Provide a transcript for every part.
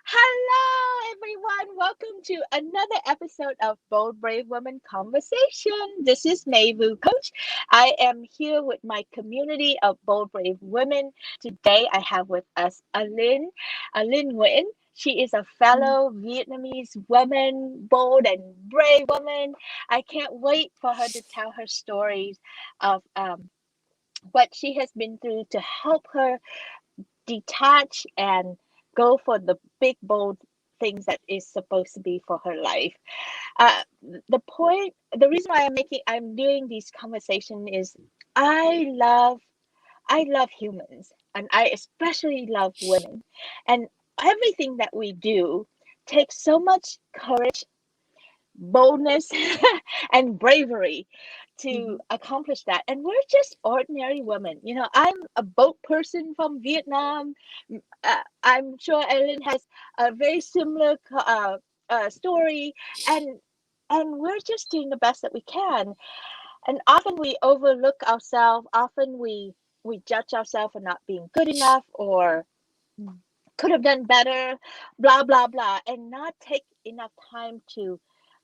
Hello, everyone. Welcome to another episode of Bold Brave Women Conversation. This is Mayvu Coach. I am here with my community of Bold Brave Women. Today, I have with us Valynn Nguyển. She is a fellow Vietnamese woman, bold and brave woman. I can't wait for her to tell her stories of what she has been through to help her detach and go for the big bold things that is supposed to be for her life. uh, the reason why I'm doing these conversation is i love I love humans, and I especially love women, and everything that we do takes so much courage, boldness, and bravery to Mhm. accomplish that. And we're just ordinary women. I'm a boat person from Vietnam. I'm sure Ellen has a very similar story, and we're just doing the best that we can. And often we overlook ourselves. Often we judge ourselves for not being good enough, or could have done better, blah blah blah, and not take enough time to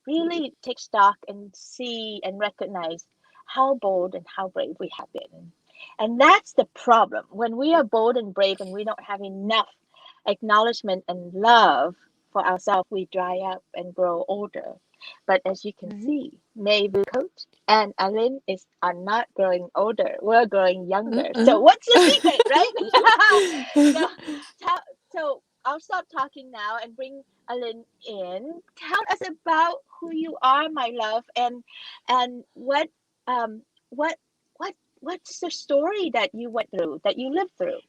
really take stock and see and recognize how bold and how brave we have been. And that's the problem. When we are bold and brave and we don't have enough acknowledgement and love for ourselves, we dry up and grow older. But as you can Right. see, Maybu Coach and Alin are not growing older. We're growing younger. So Uh-uh. what's the secret, right? so tell, so I'll stop talking now and bring Alin in. Tell us about who you are, my love, and um what what's the story that you went through, that you lived through.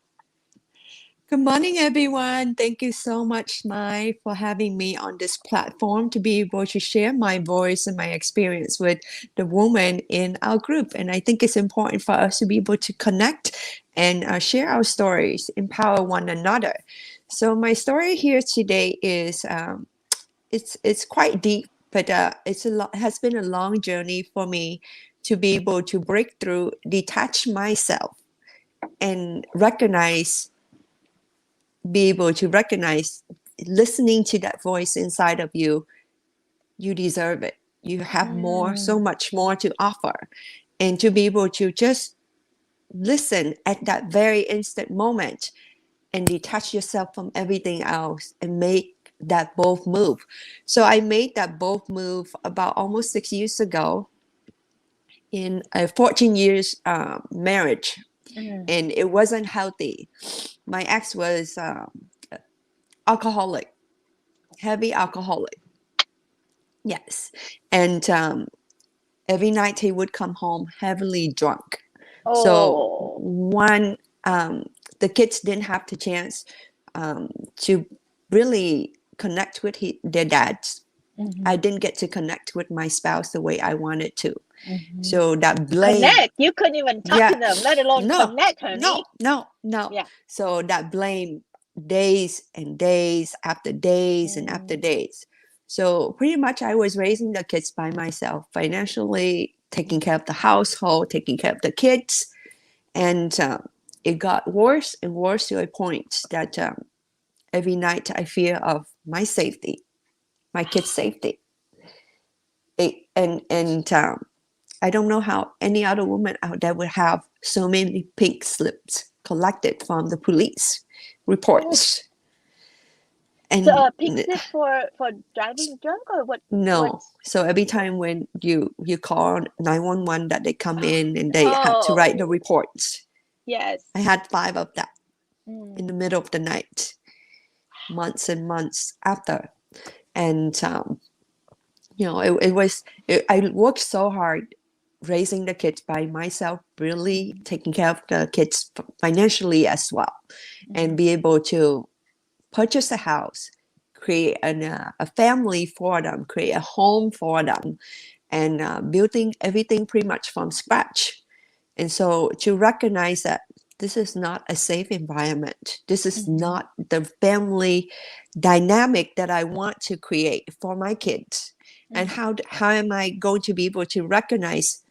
Good morning, everyone. Thank you so much, Mai, for having me on this platform to be able to share my voice and my experience with the women in our group. And I think it's important for us to be able to connect and share our stories, empower one another. So my story here today is it's quite deep, but has been a long journey for me to be able to break through, detach myself, and be able to recognize, listening to that voice inside of you. You deserve it. You have more, so Mm, much more to offer, and to be able to just listen at that very instant moment and detach yourself from everything else and make that bold move. So I made that bold move about almost 6 years ago in a 14 years marriage, mm. and it wasn't healthy. My ex was alcoholic, heavy alcoholic. Yes. And every night he would come home heavily drunk. So Oh. one, the kids didn't have the chance to really connect with their dads. I Mm-hmm. didn't get to connect with my spouse the way I wanted to. Mm-hmm. So that blame, Connect. You couldn't even talk to yeah, them, let alone no, connect, honey. no. Yeah. So that blame, days and days after days and after Mm, days. So pretty much I was raising the kids by myself, financially taking care of the household, taking care of the kids. And it got worse and worse to a point that every night I fear of my safety, my kids' safety. And I don't know how any other woman out there would have so many pink slips collected from the police oh. reports. So And pink slip for driving drunk, or what? no, What's so every time when you call 911 that they come in and they have to write the oh, reports. yes. I had 5 of that in the Mm, middle of the night, months and months after. And I worked so hard raising the kids by myself, really mm, taking care of the kids financially as well, and mm, be able to purchase a house, create a family for them, create a home for them, and building everything pretty much from scratch. And so to recognize that this is not a safe environment, this is mm, not the family dynamic that I want to create for my kids. And mm. how am I going to be able to recognize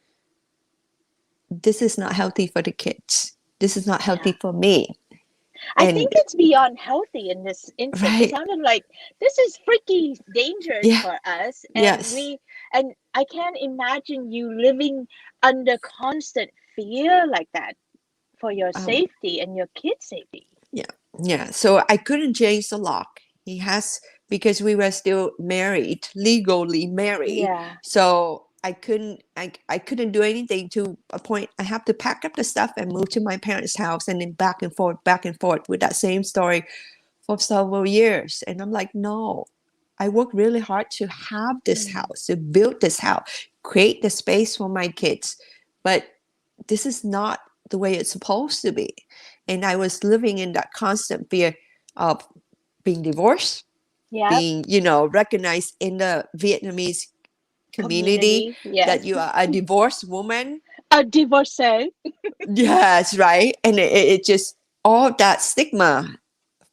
this is not healthy for the kids? This is not healthy Yeah. for me. I And think it's beyond healthy in this instance. It right, sounded like this is freaky dangerous yeah, for us, and yes, I can't imagine you living under constant fear like that for your um, safety and your kids' safety. yeah, yeah. So I couldn't change the lock. He has because we were still married, legally married. Yeah. So I couldn't do anything to a point. I have to pack up the stuff and move to my parents' house, and then back and forth with that same story for several years. And I'm like, no, I worked really hard to have this Mm. house, to build this house, create the space for my kids. But this is not the way it's supposed to be. And I was living in that constant fear of being divorced, Yep. being, recognized in the Vietnamese community Community. that Yes. you are a divorced woman. A divorcee. Yes, right. And it just all that stigma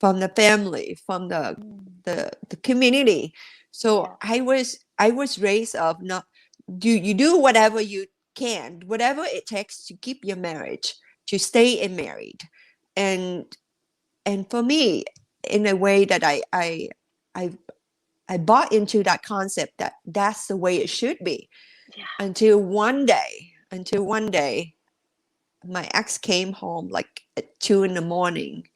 from the family, from Mm. the community. So Yeah. I was raised of not you do whatever you can, whatever it takes to keep your marriage, to stay in married. And and for me, in a way that I I bought into that concept that that's the way it should be Yeah. until one day my ex came home like at 2 in the morning.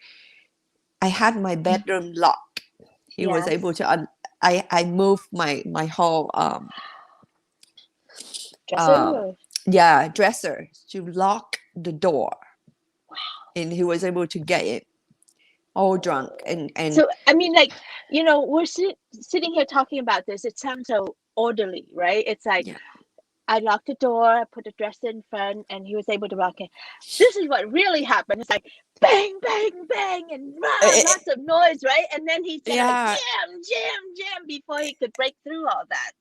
I had my bedroom locked. He was Yes. able to I moved my whole Dressing um room. yeah, dresser to lock the door, and he was able to get it all drunk. And So, I mean, like, we're sitting here talking about this. It sounds so orderly, right? It's like yeah, I locked the door, I put the dresser in front, and he was able to lock it. This is what really happened. It's like bang, bang, bang, and rah, Eh, lots of noise, right? And then he said like yeah, jam, jam, jam before he could break through all that.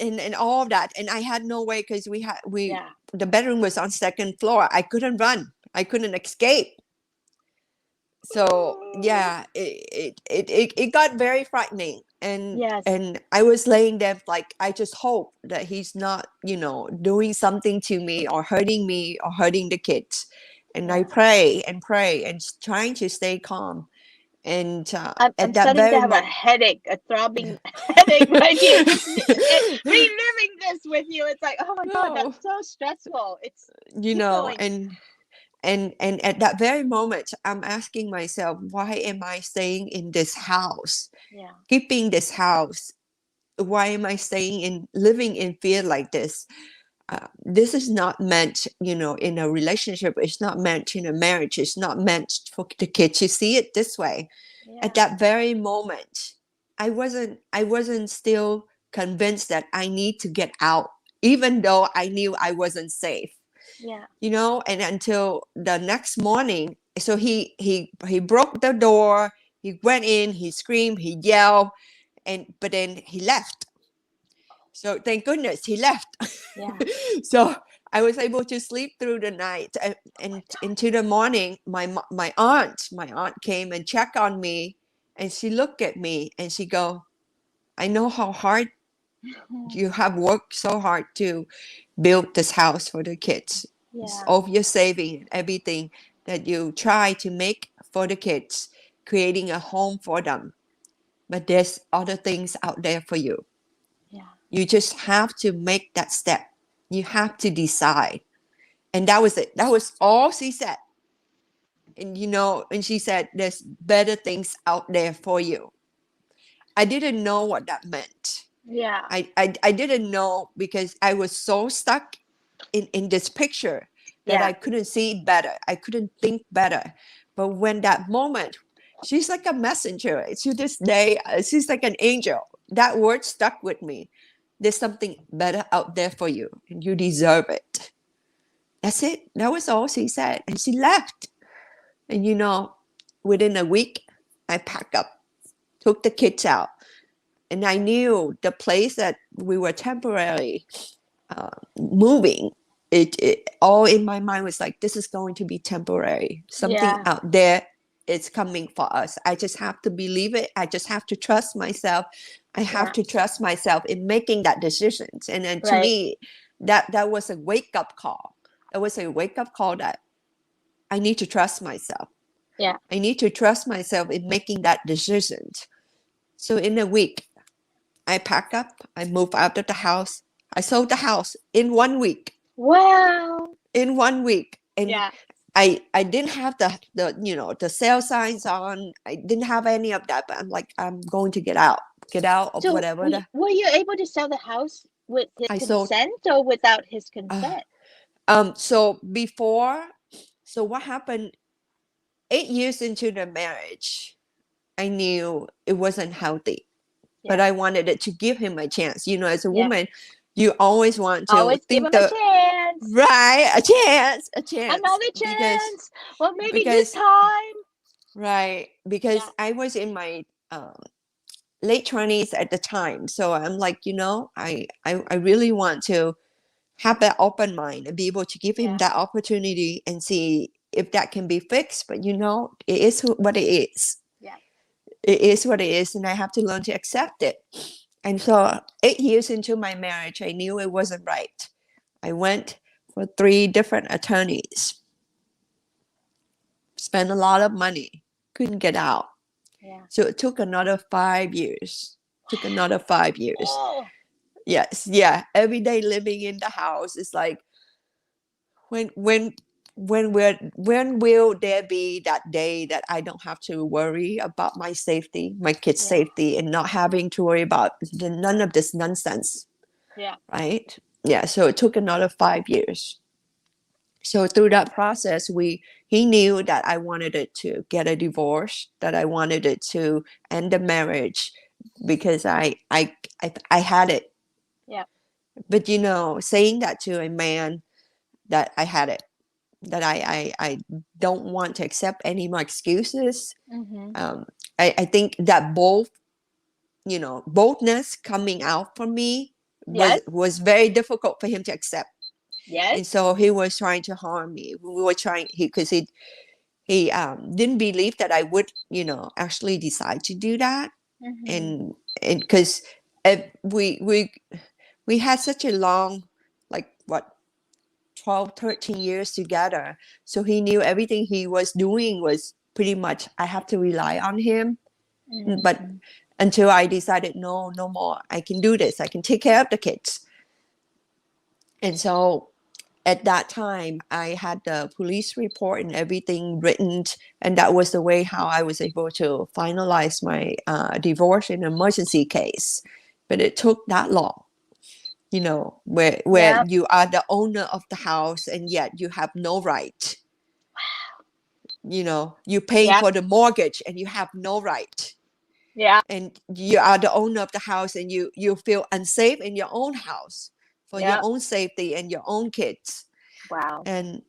and all of that. And I had no way because we Yeah. the bedroom was on second floor. I couldn't run, I couldn't escape. So yeah, it got very frightening. Yes. And I was laying there like I just hope that he's not, doing something to me or hurting the kids. And I Yeah. pray and trying to stay calm. And I'm at that starting to very have a moment, headache, a throbbing headache right here. Just reliving this with you. It's like, oh my God, no, that's so stressful. It's you keep know, going. and at that very moment, I'm asking myself, why am I staying in this house, Yeah. keeping this house? Why am I staying in living in fear like this? This is not meant, in a relationship. It's not meant in a marriage. It's not meant for the kids to see it this way. At Yeah. that very moment, I wasn't still convinced that I need to get out, even though I knew I wasn't safe. Yeah. And until the next morning, so he broke the door. He went in. He screamed. He yelled, and but then he left. So thank goodness he left. Yeah. So I was able to sleep through the night, Oh my and into the morning, my aunt came and checked on me, and she looked at me and she go, I know how hard God. you have worked so hard to build this house for the kids. It's Yeah. all your saving and everything that you try to make for the kids, creating a home for them. But there's other things out there for you. Yeah. You just have to make that step. You have to decide. And that was it. That was all she said. And she said, there's better things out there for you. I didn't know what that meant. Yeah. I didn't know because I was so stuck in this picture that Yeah. I couldn't see better. I couldn't think better. But when that moment, she's like a messenger. To this day, she's like an angel. That word stuck with me. There's something better out there for you, and you deserve it. That's it. That was all she said. And she left. And within a week, I packed up, took the kids out, and I knew the place that we were temporarily moving. It all in my mind was like, this is going to be temporary. Something Yeah. out there is coming for us. I just have to believe it. I just have to trust myself. I have Yeah. to trust myself in making that decisions. And then to Right. me, that was a wake up call. It was a wake up call that I need to trust myself. Yeah. I need to trust myself in making that decision. So in a week, I pack up, I move out of the house. I sold the house in 1 week. Wow. In 1 week. And Yeah. I didn't have the the sale signs on. I didn't have any of that, but I'm like, I'm going to get out of So whatever were you able to sell the house with his I sold. consent or without his Uh, consent? so before, so what happened 8 years into the marriage, I knew it wasn't healthy, but Yeah. I wanted it to give him a chance. As a Yeah. woman, you always want to Always give think him a the chance. right, a chance, Another because chance. Well, maybe this because time. right, because Yeah. I was in my late 20s at the time. So I'm like, I really want to have that open mind and be able to give him Yeah. that opportunity and see if that can be fixed. But it is what it is. Yeah. It is what it is, and I have to learn to accept it. And so 8 years into my marriage, I knew it wasn't right. I went for 3 different attorneys, spent a lot of money, couldn't get out. Yeah. So it took another 5 years. Took another 5 years. Oh. Yes, yeah. Every day living in the house is like, when when when will there be that day that I don't have to worry about my safety, my kids' Yeah. safety, and not having to worry about none of this nonsense, Yeah. right? Yeah. So it took another 5 years. So through that process, he knew that I wanted it to get a divorce, that I wanted it to end the marriage, because I had it. Yeah. But saying that to a man, that I had it, that I don't want to accept any more excuses. Mm-hmm. I think that boldness coming out from me Yes. was very difficult for him to accept. And Yes. so he was trying to harm me. We were trying, because he didn't believe that I would actually decide to do that. Mm-hmm. And because we had such a long, like, what, 12, 13 years together. So he knew everything he was doing was pretty much, I have to rely on him. But Mm-hmm. until I decided, no, no more, I can do this, I can take care of the kids. And so at that time, I had the police report and everything written, and that was the way how I was able to finalize my divorce in an emergency case. But it took that long, where Yep. you are the owner of the house and yet you have no right. You're paying Yep. for the mortgage and you have no right. Yeah. And you are the owner of the house and you feel unsafe in your own house for your Yep. own safety and your own kids. Wow. And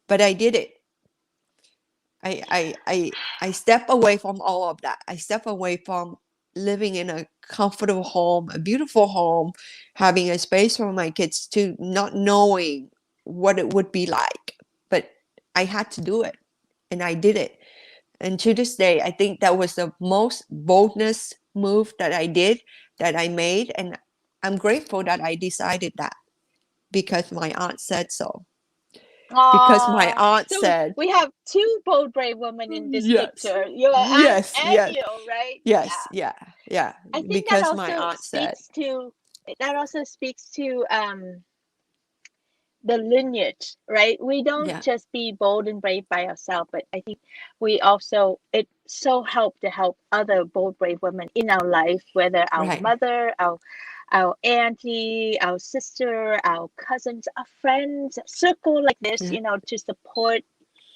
but I did it. I step away from all of that. I step away from living in a comfortable home, a beautiful home, having a space for my kids, to not knowing what it would be like. But I had to do it, and I did it. And to this day, I think that was the most boldness move that I did, that I made. And I'm grateful that I decided that, because my aunt said so. Because my Oh, aunt so said, we have two bold, brave women in this yes, picture. Your aunt yes, and yes, you, right? yes, Yeah. yeah, yeah. I think Because my aunt said, that also speaks to the lineage, right? We don't yeah, just be bold and brave by ourselves, but I think we also it so help to help other bold, brave women in our life, whether our right, mother, our auntie, our sister, our cousins, our friends, circle like this, yeah. to support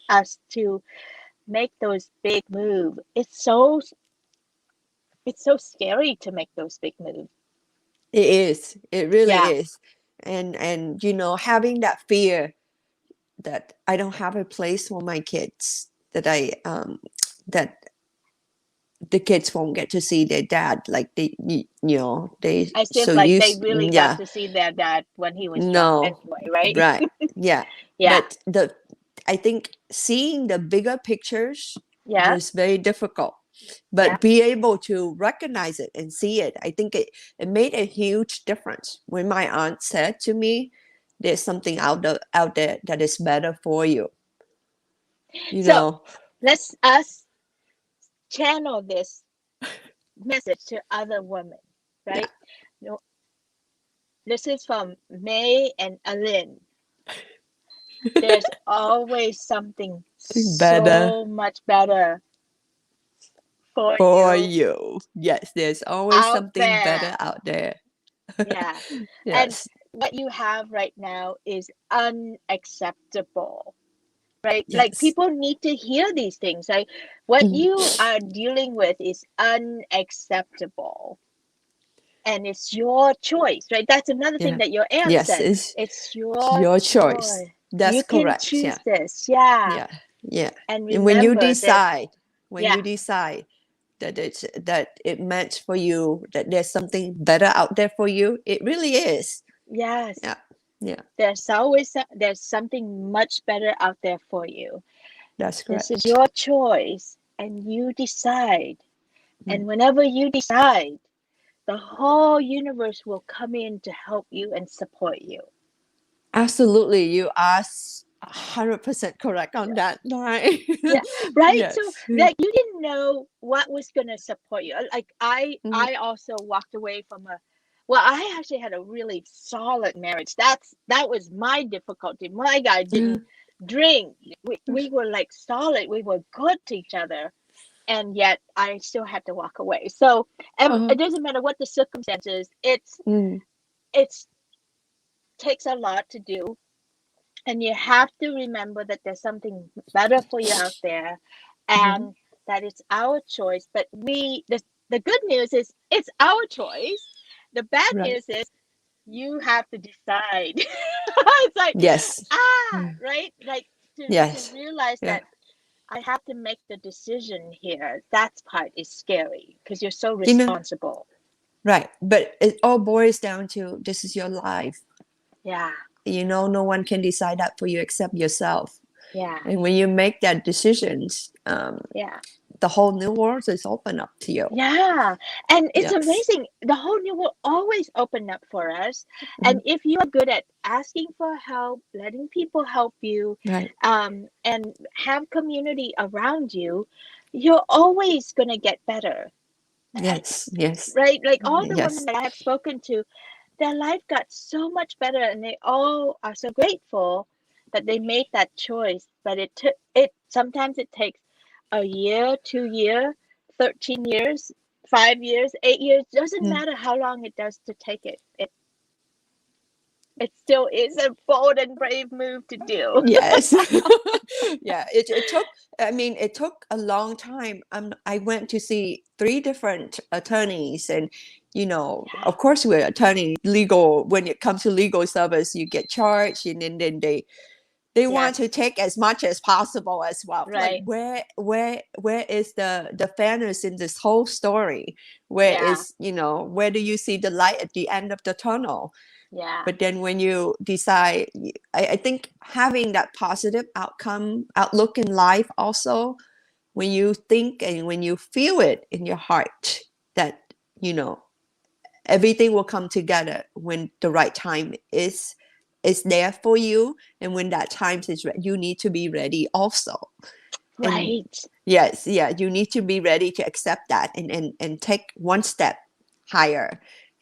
us to make those big moves. It's so scary to make those big moves. It is. It really Yeah. is. And having that fear that I don't have a place for my kids, that the kids won't get to see their dad, like they As if so like they used. really got Yeah, to see their dad when he was young no, anyway, right? right, yeah. Yeah. But I think seeing the bigger pictures Yeah. was very difficult, Yeah. but be able to recognize it and see it, I think it made a huge difference. When my aunt said to me, there's something out there that is better for you, you So know let's us channel this message to other women, Yeah. right? No, this is from May and Alin. There's always something Think better so much better for for you you. Yes, there's always out something better there. out there. Yeah. And Yes. what you have right now is unacceptable, right? Like Yes. people need to hear these things. Like what Mm. you are dealing with is unacceptable. And it's your choice, right? That's another thing Yeah. that your aunt Yes, said. it's It's your your choice. choice. That's You can correct. choose Yeah. this. Yeah. Yeah. Yeah. And And when you remember, there's, decide, when yeah, you decide that it meant for you, that there's something better out there for you, it really is. yes, Yeah. Yeah. there's something much better out there for you. That's This is correct. your choice, and you decide. Mm. And whenever you decide, the whole universe will come in to help you and support you. Absolutely. You are 100% correct on that, right? Yeah, right. So Yes. like you didn't know what was gonna support you. Like Mm. I also walked away from a well, I actually had a really solid marriage. That was my difficulty. My guy didn't drink. We were like solid. We were good to each other, and yet I still had to walk away. So Uh, it doesn't matter what the circumstances. mm. It's takes a lot to do, and you have to remember that there's something better for you out there, Mhm. and that it's our choice. But the good news is it's our choice. The bad Right. news is you have to decide. It's like Yes. right, like to Yes. realize Yeah. that I have to make the decision here. That part is scary because you're so You know, responsible. right. But it all boils down to this is your life. Yeah, No one can decide that for you except yourself. yeah, And when you make that decisions, yeah. the whole new world is open up to you. Yeah, and it's Yes. amazing. The whole new world always open up for us. Mhm. And if you are good at asking for help, letting people help you, Right. and have community around you, you're always gonna get better, Yes. Yes. right? Like all the women Yes. that I have spoken to, their life got so much better, and they all are so grateful that they made that choice. But it took it. Sometimes it takes a year, 2 year, 13 years, 5 years, 8 years. Doesn't Mm. matter how long it does to take it. It still is a bold and brave move to do. Yes. Yeah, it took, I mean, it took a long time. I went to see three different attorneys, and of course, we're attorney legal. When it comes to legal service, you get charged, and then they want to Yes, take as much as possible as well. Like, right. where is the fairness in this whole story? Where Yeah, is, where do you see the light at the end of the tunnel? yeah, But then when you decide, I think having that positive outlook in life also, when you think and when you feel it in your heart that you know everything will come together when the right time is there for you, and when that time is ready, you need to be ready also. And right. yes, yeah, you need to be ready to accept that, and take one step higher.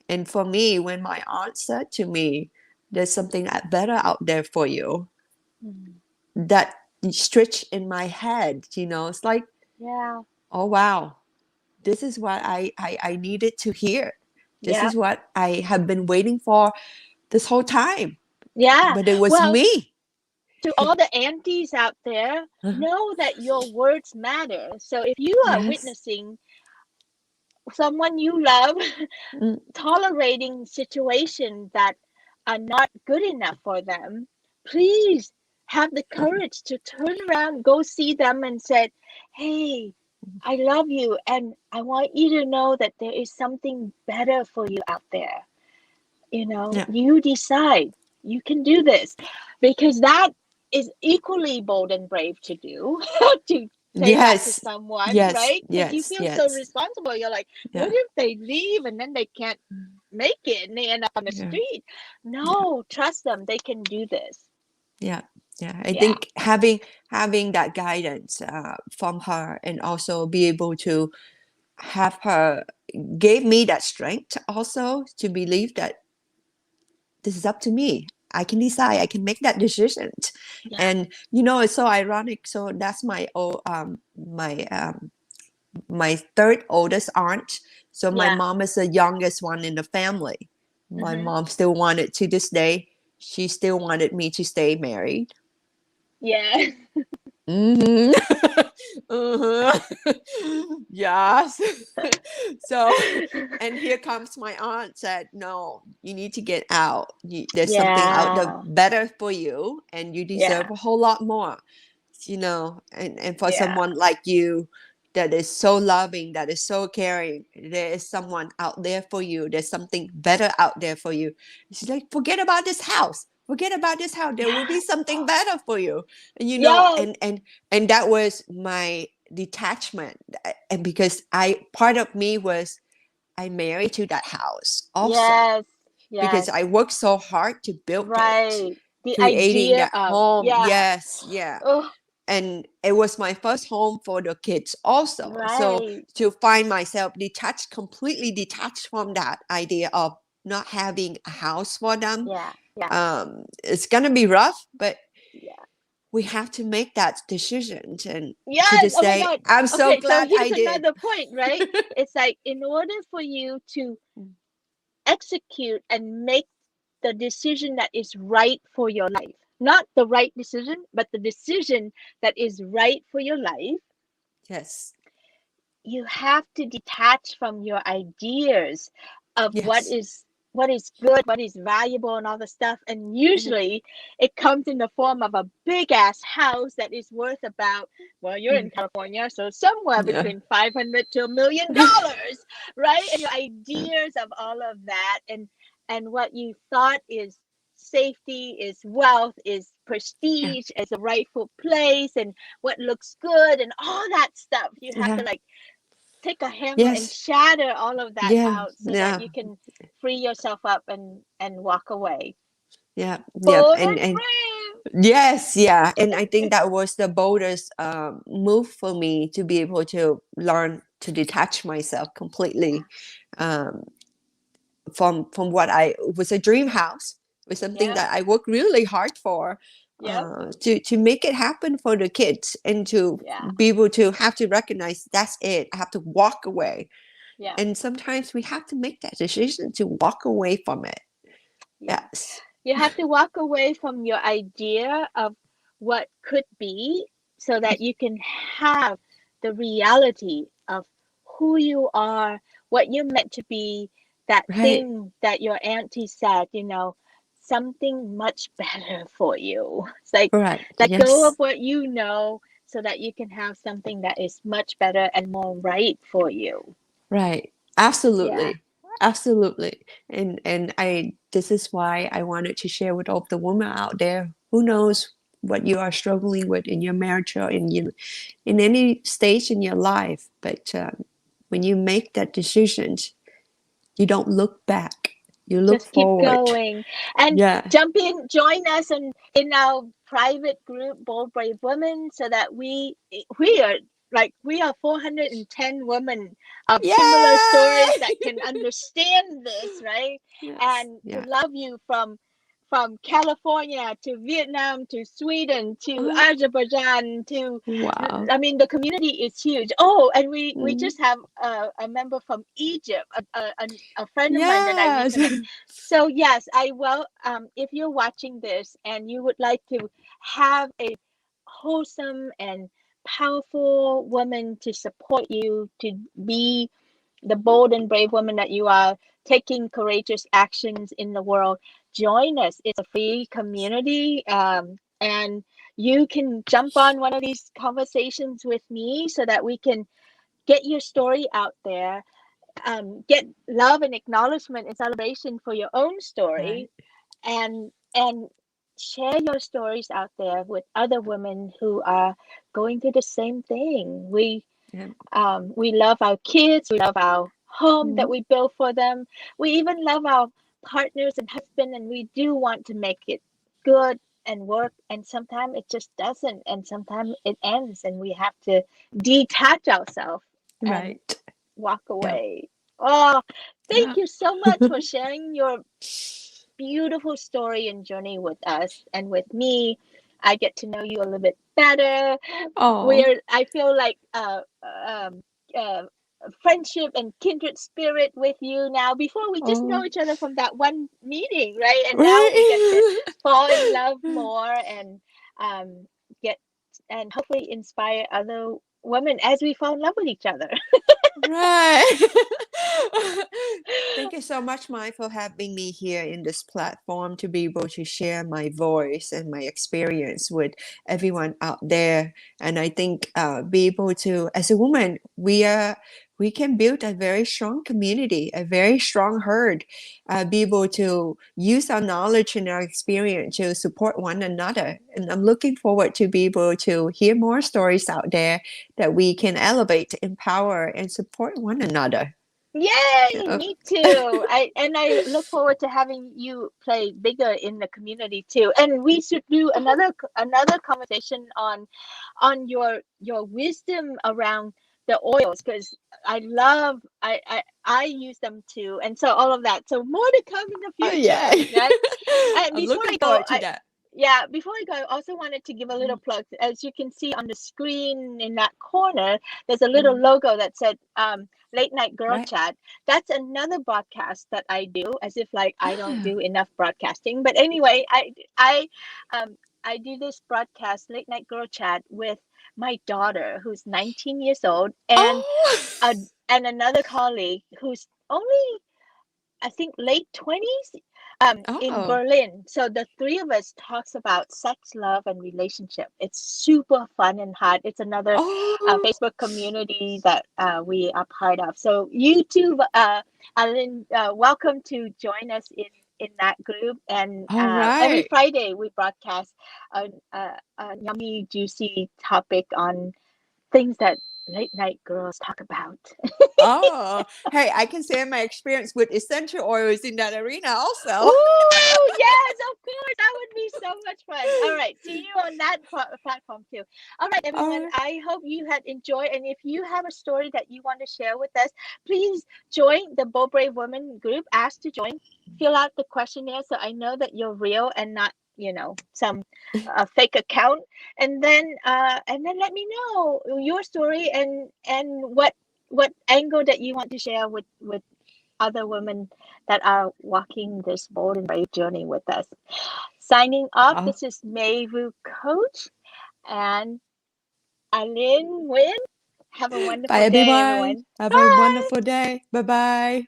And for me, when my aunt said to me, there's something better out there for you, Mm. that stretched in my head, it's like, Yeah, oh wow, this is what I needed to hear. This yeah, is what I have been waiting for this whole time. yeah. But it was Well, me. to all the aunties out there, know that your words matter. So if you are Yes. witnessing someone you love Mm, tolerating situations that are not good enough for them, please have the courage to turn around, go see them, and say, "Hey, I love you, and I want you to know that there is something better for you out there. yeah. You decide. You can do this," because that is equally bold and brave to do, to say that to Yes. someone, Yes. right? Because you Yes. feel so Yes. responsible. You're like, what Yeah. if they leave and then they can't make it and they end up on the Yeah. street? Yeah. No, trust them. They can do this. Yeah. Yeah, I Yeah. think having that guidance from her, and also be able to have her, gave me that strength also to believe that this is up to me. I can decide. I can make that decision. Yeah. And it's so ironic. So that's my third oldest aunt. So my Yeah. mom is the youngest one in the family. My Mm-hmm. mom still wanted, to this day, she still wanted me to stay married. Yeah. Hmm. Uh-huh. Yes. So, and here comes my aunt said, no, you need to get out. There's something out there Yeah. better for you, and you Yeah. deserve a whole lot more. And for Yeah. someone like you that is so loving, that is so caring, there is someone out there for you. There's something better out there for you. She's like, forget about this house. Forget about this house. There will be Yes. something better for you. And Yes. and that was my detachment. And because I part of me was, I married to that house also, Yes. because Yes. I worked so hard to build it, Right. The creating idea that of, home. yeah. Yes, yeah. Oh, And it was my first home for the kids also. So right. to find myself detached, completely detached from that idea of not having a house for them, Yeah. Yeah. it's gonna be rough, but Yeah. we have to make that decision. And to Yes. this Oh my day, God. I'm so Okay. So glad here's I did. another point, right? It's like, in order for you to execute and make the decision that is right for your life, not the right decision, but the decision that is right for your life, Yes, you have to detach from your ideas of yes. what is good, what is valuable, and all the stuff. And Mhm. usually it comes in the form of a big ass house that is worth about, well, you're in Mhm. California, so somewhere Yeah. between 500 to $1 million, right? And your Yeah. ideas of all of that, and what you thought is safety, is wealth, is Yeah. prestige, is a rightful place, and what looks good, and all that stuff. You have to Yeah. like take a hammer and Yes. shatter all of that Yeah. out so that Yeah. you can free yourself up and walk away. Yeah. Yeah. Bold And and and brave. yes, yeah. And I think that was the boldest move for me, to be able to learn to detach myself completely, um, from what I was a dream house, was something Yeah. that I worked really hard for, Yep. to make it happen for the kids, and to Yeah. be able to have to recognize that's it. I have to walk away. Yeah. And sometimes we have to make that decision to walk away from it. Yeah. Yes. You have to walk away from your idea of what could be so that you can have the reality of who you are, what you're meant to be, that Right. thing that your auntie said, something much better for you. It's like, Right. let go of Yes. what you know so that you can have something that is much better and more right for you. Right. Yeah. Absolutely. Absolutely. And I this is why I wanted to share with all the women out there. Who knows what you are struggling with in your marriage, or in any stage in your life, but when you make that decision, you don't look back. You look Just keep forward. going and Yeah. jump in, join us in our private group, Bold Brave Women, so that we are 410 women of similar stories Yay! that can understand this, right? Yes. And to Yeah. love you from California to Vietnam to Sweden to Oh, Azerbaijan to, wow. I mean, the community is huge. Oh, and we Mm. just have a member from Egypt, a friend of mine that I Yes. reconnect. So yes, I will. If you're watching this and you would like to have a wholesome and powerful woman to support you to be the bold and brave woman that you are, taking courageous actions in the world, join us. It's a free community, and you can jump on one of these conversations with me so that we can get your story out there, get love and acknowledgement and celebration for your own story, Right. and share your stories out there with other women who are going through the same thing. Yeah. We love our kids, we love our home that Mhm. we build for them, we even love our partners and husband, and we do want to make it good and work, and sometimes it just doesn't, and sometimes it ends, and we have to detach ourselves and Right. walk Yeah. away. Oh, thank Yeah. you so much for sharing your beautiful story and journey with us and with me. I get to know you a little bit better. Oh. I feel like uh, friendship and kindred spirit with you now. Before we just know Oh. each other from that one meeting, right? And now we get to Right. fall in love more and get and hopefully inspire other women as we fall in love with each other. Right. Thank you so much, Mai, for having me here in this platform to be able to share my voice and my experience with everyone out there. And I think be able to, as a woman, we can build a very strong community, a very strong herd, be able to use our knowledge and our experience to support one another. And I'm looking forward to be able to hear more stories out there that we can elevate, empower, and support one another. Yay, Uh, me too. I look forward to having you play bigger in the community too. And we should do another conversation on your wisdom around the oils because I use them too. And so all of that. So more to come in the oh yeah, future, right? And I'm before looking I go, forward to that. before I go, I also wanted to give a little Mm, plug. As you can see on the screen in that corner, there's a little mm, logo that said Late Night Girl right. Chat. That's another broadcast that I do, as if like I don't Ah. do enough broadcasting. But anyway, um I do this broadcast, Late Night Girl Chat, with my daughter who's 19 years old Oh. a, and another colleague who's only I think late 20s in Oh. Berlin. So the three of us talks about sex, love, and relationship. It's super fun and hot. It's another Oh. Facebook community that we are part of. So you too, Alan, welcome to join us in that group. And All every right. Friday we broadcast a yummy, juicy topic on things that late night girls talk about. Oh, hey, I can share my experience with essential oils in that arena also. Ooh, yes, of course. That would be so much fun. All right. See you on that platform too. All right, All everyone. right. I hope you had enjoyed. And if you have a story that you want to share with us, please join the Bold Brave Women group. Ask to join. Fill out the questionnaire so I know that you're real and not, some fake account. And then let me know your story and what angle that you want to share with other women that are walking this bold and brave journey with us. Signing off, Oh, this is Mayvu Coach and Valynn Nguyển. Have a bye, wonderful day, everyone. everyone. Have a Bye. wonderful day. Bye bye.